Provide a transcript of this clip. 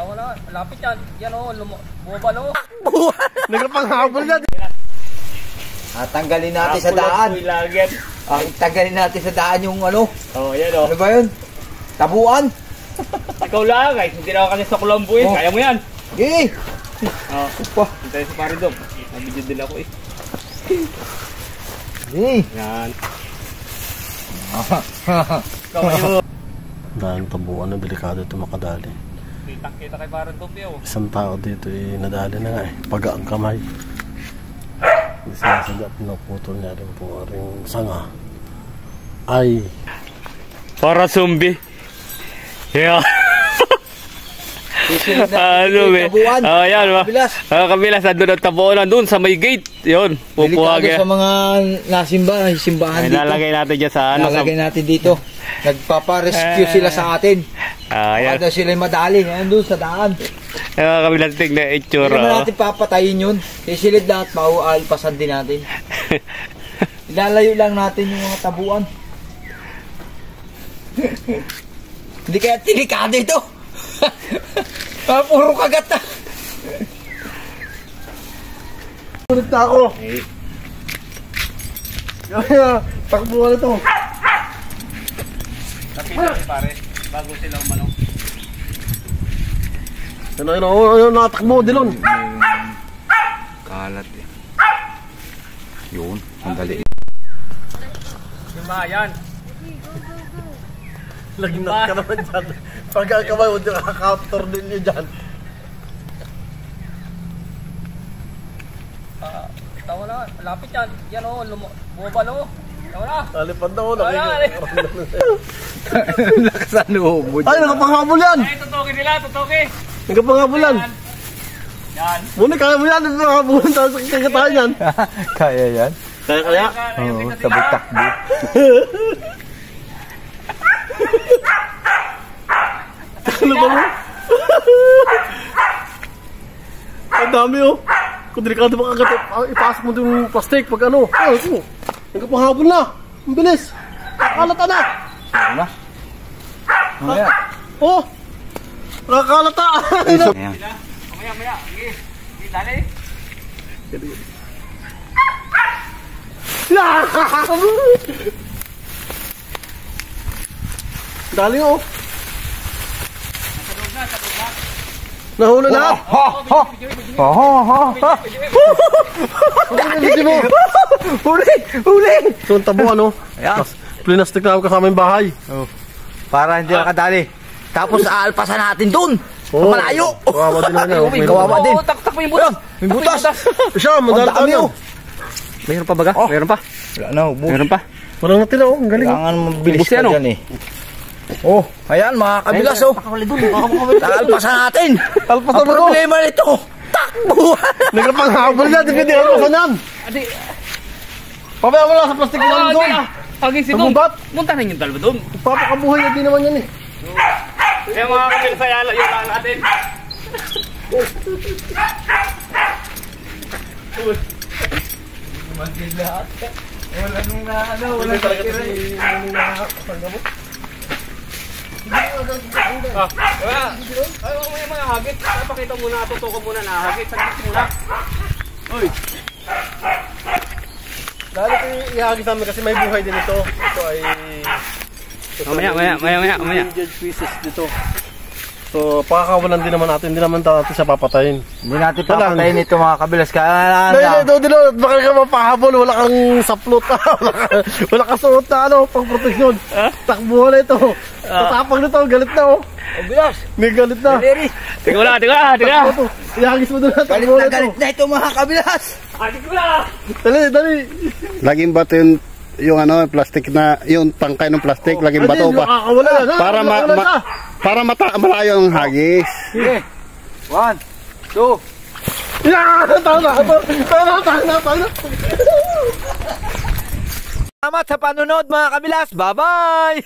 Wala, lapit yan. Yan o, bumabalo. Nagpanghabol yan. Tanggalin natin sa daan. Tanggalin natin sa daan yung ano. Oh, yan o. Ano ba yun? Tabuan. Ikaw lang guys, hindi na ako kasi sa Colombo eh. Kaya mo yan. Sige. Hintay sa pare dom. Nabidyo din ako eh. Sige. Yan. Ikaw kayo. Dahil tabuan na delikado ito makadali. Kita kay pare dom yun. Isang tao dito nadali na nga paga ang kamay. Sinasagat pinaputol niya rin po rin sanga. Ay. Para zombie. Yeah. Ano ba? Ayan ba? Kabilas nandun ang tabuan nandun sa may gate. Yun. Delikado sa mga simbahan dito. Ilalagay natin dyan sa ano. Ilalagay natin dito. Nagpaparescue sila sa atin. Ayan. Kada sila madali. Nandun sa daan. Kabilas tignan itsura. Hindi naman natin papatayin yun. Sisilid lahat. Maualpasan din natin. Ilalayo lang natin yung mga tabuan. Hindi kaya delikado ito. Puro kagat na. Ulit na ako. Kaya, takbuhan na ito. Napita pare, bago sila umanong. Ano, nakatakbo, Dilon. Kalat eh. Yun, sandali. Simayan. Lagnat ka naman dyan. Pag ang kamay mo, nakaka-counter din nyo dyan. Tawa na, lapit yan. Yan o, bumabalo. Tawa na. Talipad na o, Lakasan loob mo dyan. Ay, nakapanghabol yan. Ay, tutukin nila, tutukin. Nakapanghabol yan. Yan. Muna, kaya mo yan. Nakapanghabol tayo sa kagatahan yan. Kaya yan? Kaya? Oo, sabay-takbo. Ano ba mo? Ang dami oh. Kung delikado ba kagat, ipasok mo yung plastic pag ano. Oh, nagkapahabol na. Ang bilis. Nakakalata na. Ano na? Mamaya. Oh. Nakakalata. Mamaya. Sige. Sige, dali. Dali oh. Nahula na. Huli. So, ang tabo ano? Plastic na ako kasama yung bahay. Para hindi makadali. Tapos aalpasan natin dun. Malayo. Kawawa din naman yan. Kawawa din. Takbo yung butas. May butas. Siya, madali ka na. Mayroon pa baga? Mayroon pa? Wala na, ubus. Mayroon pa? Walang natin oh. Ang galing. Kailangan mabilis ka dyan eh. Oh, ayan mga kabilas oh. Alpasan natin. Alpasan ang mo. problema nito. Takbo. Nagpanghabol na. Dipindi alpasan yan. Pabaya mo lang sa plastic na lang doon. Pagin si Dom. Muntahan yung dalawa doon. Papakabuhay na din naman yan eh. Kaya mga kabilas ay yung lang natin. Magiging lahat. Wala nung na ano. Wala talaga kasi Ay, mga hagit. Pakita muna, tutukan muna na hagit. Saglit muna. Uy. Lalo ko ihagis namin kasi may buhay din ito. Ito ay... Maya. Endangered species dito. So, pakakawalan din naman natin. Hindi naman natin siya papatayin. Hindi natin papatayin ito mga kabilas. Dilo, baka ka mapahabol. Wala kang saplot. Wala kang suot na ano, pang proteksyon. Takbuhan na ito. Tatapang na ito. Galit na oh. Kabilas. May galit na. Tingnan mo na. Ihagis mo doon na. Galit na ito mga kabilas. Hagit ko na. Dali. Laging bato yung ano, plastic na, yung tangkay ng plastic, laging bato pa. Para malayo ang hagis. Sige. 1, 2. Tama. Salamat sa panunod mga kabilas. Bye-bye.